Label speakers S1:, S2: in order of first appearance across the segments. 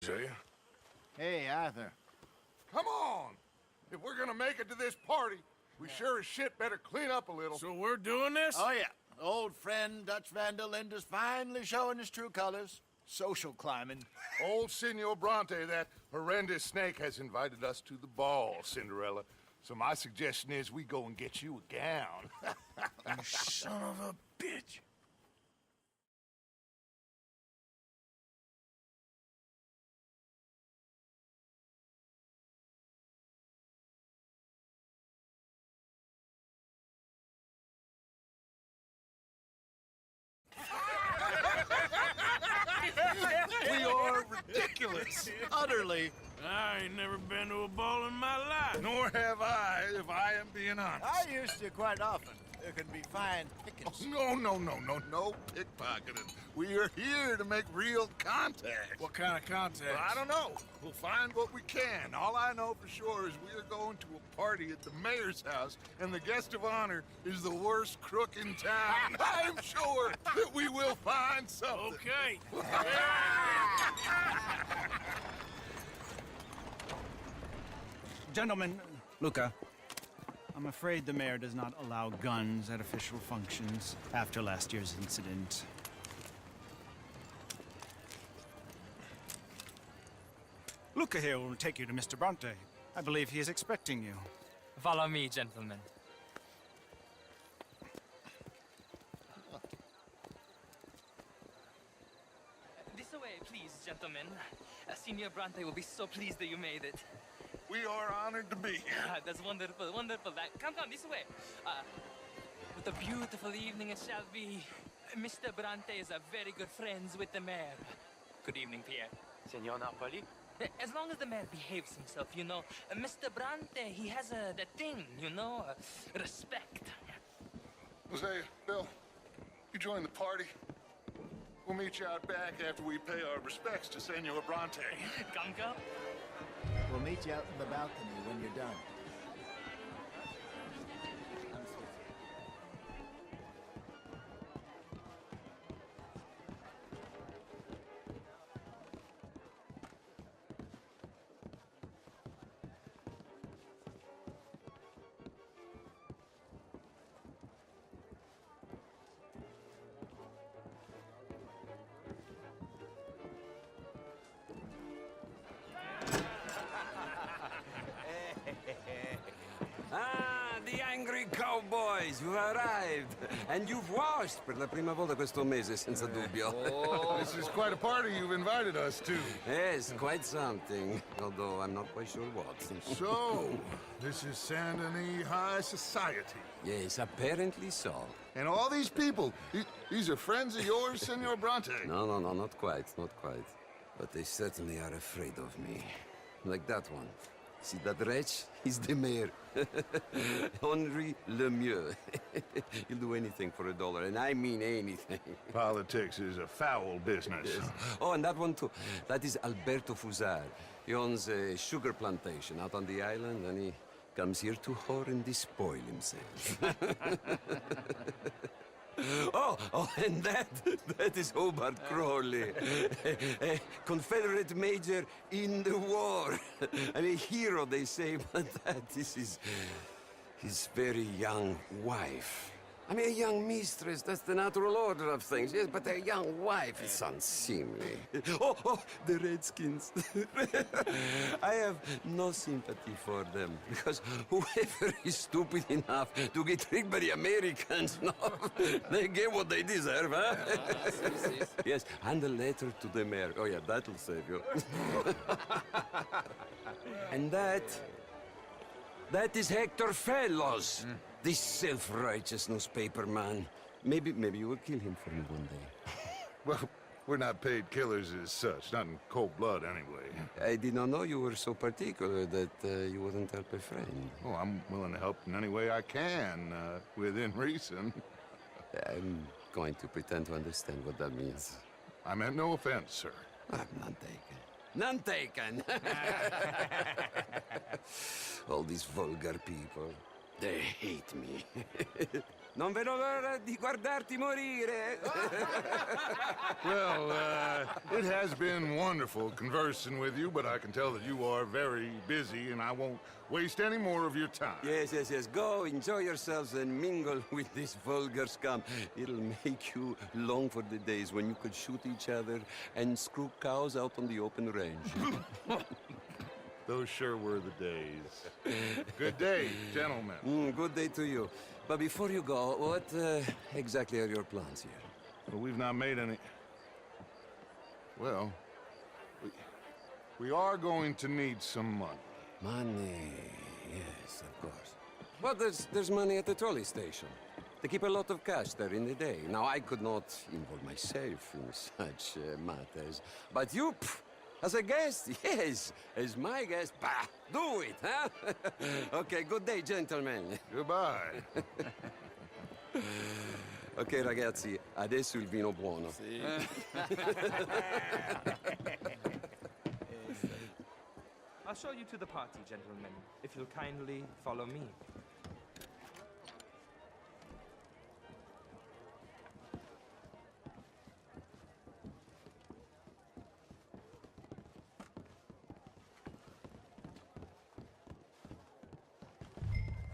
S1: Hosea.
S2: Hey, Arthur.
S3: Come on! If we're gonna make it to this party, we sure as shit better clean up a little.
S1: So we're doing this?
S2: Oh, yeah. Old friend Dutch Van der Linde's finally showing his true colors. Social climbing.
S3: Old Senor Bronte, that horrendous snake, has invited us to the ball, Cinderella. So my suggestion is we go and get you a gown.
S1: You son of a bitch.
S3: We are ridiculous.
S2: Utterly.
S1: I ain't never been to a ball in my life.
S3: Nor have I, if I am being honest.
S2: I used to quite often. There can be fine pickings.
S3: No pickpocketing. We are here to make real contact.
S1: What kind of contact?
S3: Well, I don't know. We'll find what we can. All I know for sure is we are going to a party at the mayor's house, and the guest of honor is the worst crook in town. I'm sure that we will find something.
S1: Okay.
S4: Gentlemen, Luca, I'm afraid the mayor does not allow guns at official functions after last year's incident. Luca here will take you to Mr. Bronte. I believe he is expecting you.
S5: Follow me, gentlemen. This way, please, gentlemen. Senior Bronte will be so pleased that you made it.
S3: We are honored to be here.
S5: That's wonderful, wonderful. Come, this way. What a beautiful evening it shall be. Mr. Bronte is a very good friends with the mayor. Good evening, Pierre.
S6: Senor Napoli?
S5: As long as the mayor behaves himself, you know. Mr. Bronte, he has that thing, you know, respect.
S3: Hosea, Bill, you join the party. We'll meet you out back after we pay our respects to Senor Bronte.
S5: Come.
S2: We'll meet you out in the balcony when you're done.
S6: The angry cowboys, you've arrived. And you've washed per la prima volta questo mese, senza dubbio.
S3: This is quite a party you've invited us to.
S6: Yes, quite something. Although I'm not quite sure what.
S3: So, this is Saint Denis High Society.
S6: Yes, apparently so.
S3: And all these people, these are friends of yours, Senor Bronte?
S6: No, not quite, not quite. But they certainly are afraid of me. Like that one. See that wretch? He's the mayor. Henri Lemieux. He'll do anything for $1, and I mean anything.
S3: Politics is a foul business.
S6: Yes. Oh, and that one too. That is Alberto Fusar. He owns a sugar plantation out on the island, and he comes here to whore and despoil himself. Oh, and that is Hobart Crawley, a Confederate major in the war, and a hero, they say, but that is his very young wife. I mean, a young mistress, that's the natural order of things, yes, but a young wife is unseemly. Oh, the Redskins. I have no sympathy for them, because whoever is stupid enough to get tricked by the Americans, no, they get what they deserve, huh? Yes, and a letter to the mayor. Oh, yeah, that'll save you. And that is Hector Fellows. This self-righteous newspaper man. Maybe you will kill him for me one day.
S3: Well, we're not paid killers as such, not in cold blood anyway.
S6: I did not know you were so particular that you wouldn't help a friend.
S3: Oh, I'm willing to help in any way I can, within reason.
S6: I'm going to pretend to understand what that means.
S3: I meant no offense, sir.
S6: I'm none taken. None taken! All these vulgar people. They hate me. Non vedo l'ora di guardarti morire.
S3: Well, it has been wonderful conversing with you, but I can tell that you are very busy, and I won't waste any more of your time.
S6: Yes, yes, yes. Go, enjoy yourselves and mingle with this vulgar scum. It'll make you long for the days when you could shoot each other and screw cows out on the open range.
S3: Those sure were the days. Good day, gentlemen.
S6: Good day to you. But before you go, what exactly are your plans here?
S3: Well, we've not made any... Well, we are going to need some money.
S6: Money, yes, of course. Well, there's money at the trolley station. They keep a lot of cash there in the day. Now, I could not involve myself in such matters. But you, as a guest, yes, as my guest, bah, do it, huh? Okay, good day, gentlemen.
S3: Goodbye.
S6: Ok, ragazzi, adesso il vino buono.
S5: I'll show you to the party, gentlemen, if you'll kindly follow me.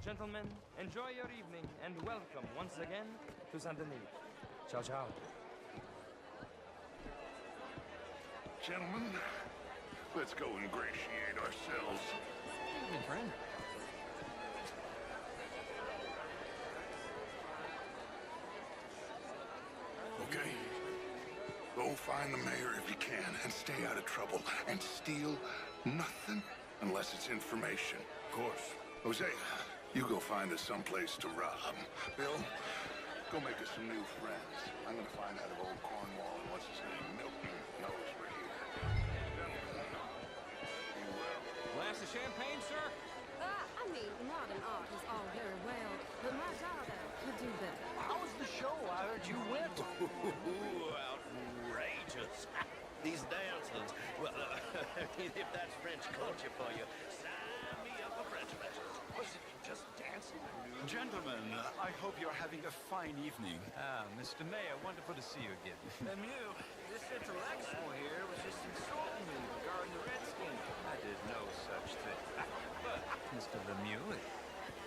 S5: Gentlemen, enjoy your evening and welcome once again to Saint Denis. Ciao, ciao.
S3: Gentlemen, let's go ingratiate ourselves.
S5: Evening, friend.
S3: Okay. Go find the mayor if you can and stay out of trouble. And steal nothing unless it's information. Of course. Jose, you go find us someplace to rob. Bill, go make us some new friends. I'm gonna find out if old Cornwall and what's his name, Milton, knows we're here. Be well.
S5: Glass of champagne, sir?
S7: I mean, modern art is all very well, but my daughter could do better.
S8: How was the show? I heard you went. Outrageous. These dancers. Well, if that's French culture for you, sign me up for French lessons. Was it just dancing?
S9: Gentlemen, I hope you're having a fine evening.
S4: Ah, Mr. Mayor, wonderful to see you again.
S8: Lemieux, this intellectual here was just insulting me regarding the Redskins.
S4: I did no such thing. But, Mr. Lemieux,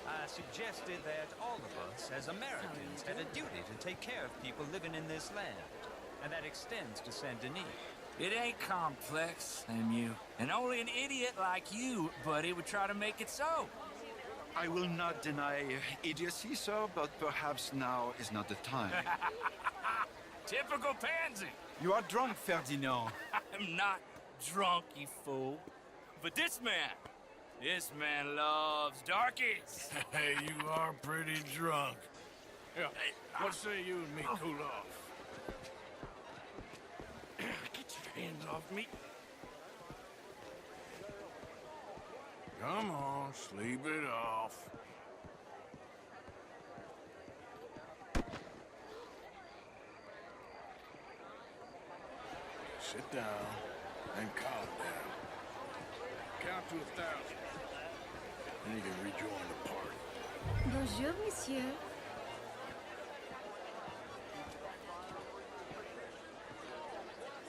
S4: I suggested that all of us, as Americans, had a duty to take care of people living in this land. And that extends to Saint Denis.
S10: It ain't complex, Lemieux. And only an idiot like you, buddy, would try to make it so.
S9: I will not deny idiocy, sir, but perhaps now is not the time.
S10: Typical pansy.
S9: You are drunk, Ferdinand.
S10: I'm not drunk, you fool. But this man loves darkies.
S1: Hey, you are pretty drunk. Yeah, what say you and me cool off? Get your hands off me. Come on, sleep it off. Sit down and calm down. Count to 1,000. Then you can rejoin the party.
S7: Bonjour, monsieur.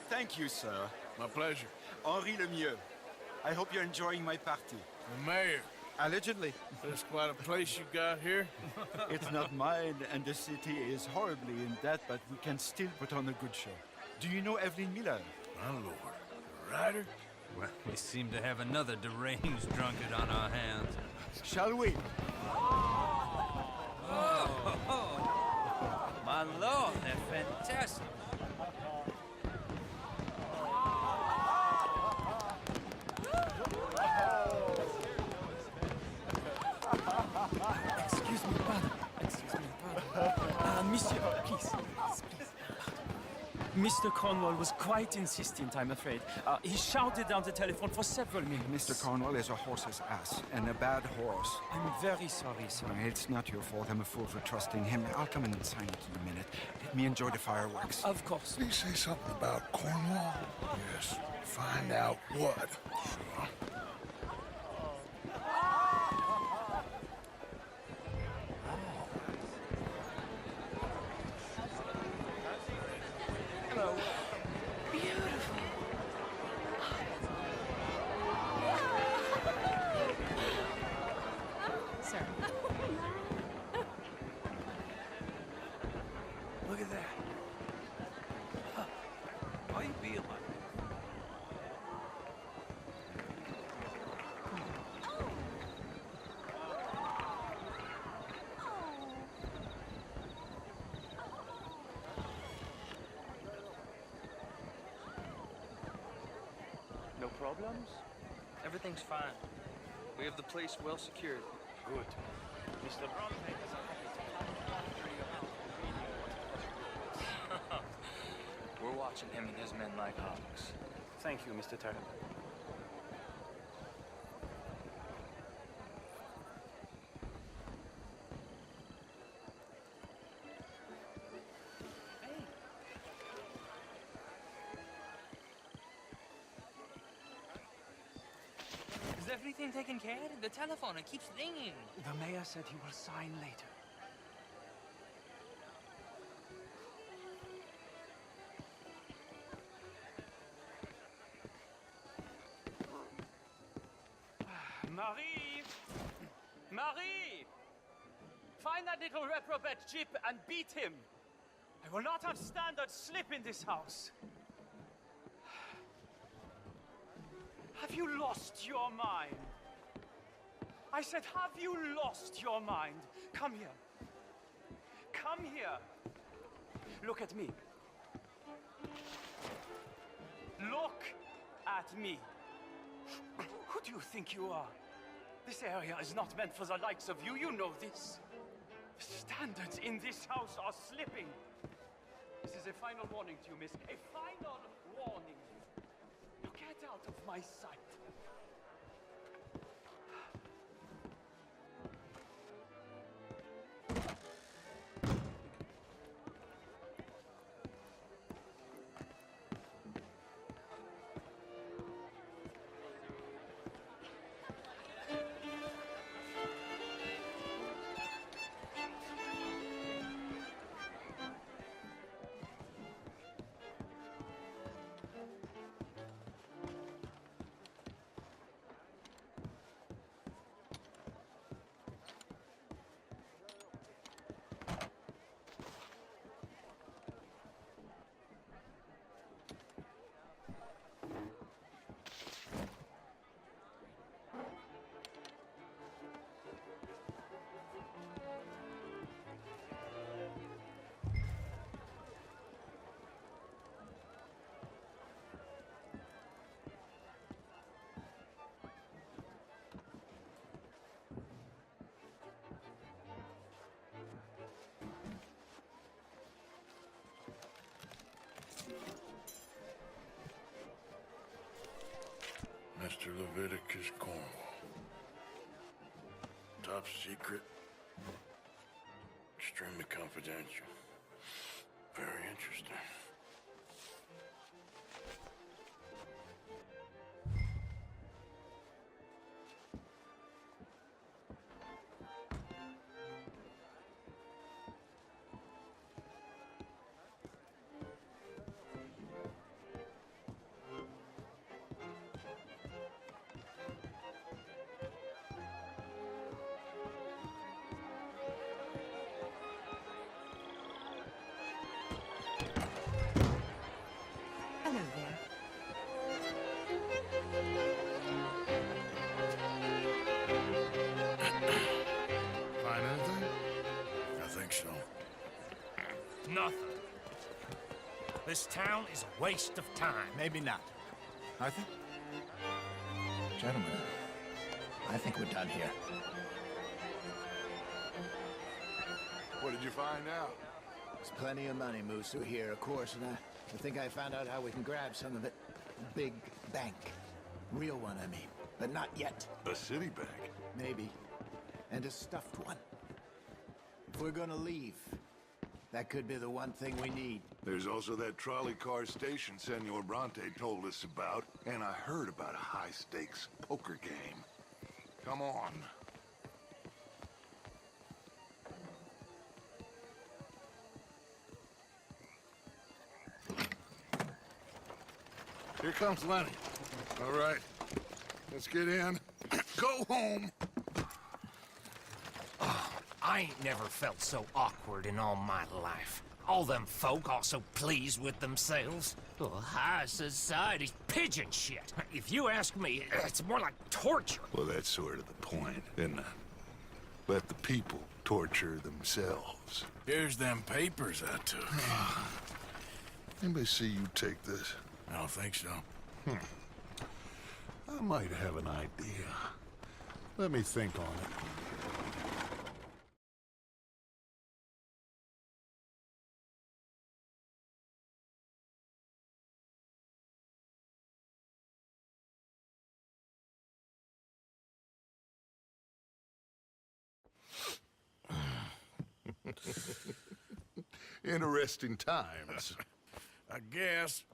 S9: Thank you, sir.
S1: My pleasure.
S9: Henri Lemieux. I hope you're enjoying my party.
S1: The mayor.
S9: Allegedly.
S1: That's quite a place you got here.
S9: It's not mine, and the city is horribly in debt, but we can still put on a good show. Do you know Evelyn Miller?
S1: My lord. The writer?
S4: Well, we seem to have another deranged drunkard on our hands.
S9: Shall we?
S4: My lord, they're fantastic.
S5: Excuse me, pardon. Monsieur, please. Mr. Cornwall was quite insistent, I'm afraid. He shouted down the telephone for several minutes.
S9: Mr. Cornwall is a horse's ass, and a bad horse.
S5: I'm very sorry, sir.
S9: It's not your fault. I'm a fool for trusting him. I'll come in and sign it in a minute. Let me enjoy the fireworks.
S5: Of course.
S3: Did he say something about Cornwall? Yes. Find out what.
S5: No problems? Everything's fine. We have the place well secured.
S10: Good. Mr. Bronte is happy to come through your house.
S5: We're watching him and his men like hawks.
S10: Thank you, Mr. Turner.
S5: Is everything taken care of? The telephone, it keeps ringing.
S10: The mayor said he will sign later.
S11: Marie! Marie! Find that little reprobate Chip and beat him. I will not have standard slip in this house. Have you lost your mind? I said, have you lost your mind? Come here. Come here. Look at me. Look at me. Who do you think you are? This area is not meant for the likes of you. You know this. The standards in this house are slipping. This is a final warning to you, miss. A final warning. Now get out of my sight.
S1: Mr. Leviticus Cornwall. Top secret. Extremely confidential. Very interesting.
S7: Hello there.
S1: Find anything? I think so.
S8: Nothing. This town is a waste of time.
S2: Maybe not. Arthur? Gentlemen, I think we're done here.
S3: What did you find out?
S2: There's plenty of money moves through here, of course, and I think I found out how we can grab some of it. Big bank. Real one, I mean. But not yet.
S3: A city bank.
S2: Maybe. And a stuffed one. If we're gonna leave, that could be the one thing we need.
S3: There's also that trolley car station Senor Bronte told us about, and I heard about a high-stakes poker game. Come on. Here comes Lenny. All right, let's get in. Go home.
S8: I ain't never felt so awkward in all my life. All them folk all so pleased with themselves. Oh, high society's pigeon shit. If you ask me, it's more like torture.
S3: Well, that's sort of the point, isn't it? Let the people torture themselves.
S1: Here's them papers I took.
S3: Anybody see you take this?
S1: I don't think so. I might have an idea. Let me think on it.
S3: Interesting times.
S1: I guess.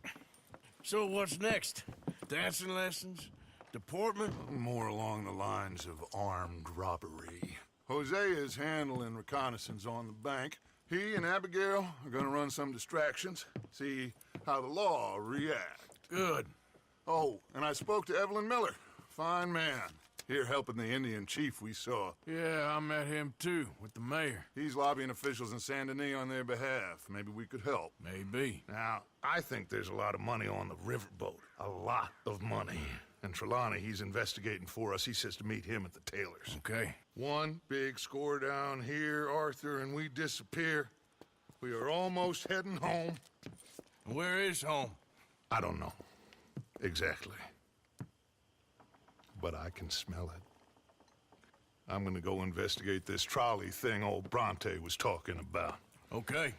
S1: So what's next? Dancing lessons? Deportment?
S3: More along the lines of armed robbery. Hosea is handling reconnaissance on the bank. He and Abigail are gonna run some distractions, see how the law react.
S1: Good.
S3: Oh, and I spoke to Evelyn Miller. Fine man. Here helping the Indian chief we saw.
S1: Yeah, I met him too, with the mayor.
S3: He's lobbying officials in Saint Denis on their behalf. Maybe we could help.
S1: Maybe.
S3: Now, I think there's a lot of money on the riverboat. A lot of money. And Trelawney, he's investigating for us. He says to meet him at the Taylor's.
S1: Okay.
S3: One big score down here, Arthur, and we disappear. We are almost heading home.
S1: Where is home?
S3: I don't know. Exactly. But I can smell it. I'm gonna go investigate this trolley thing old Bronte was talking about.
S1: Okay.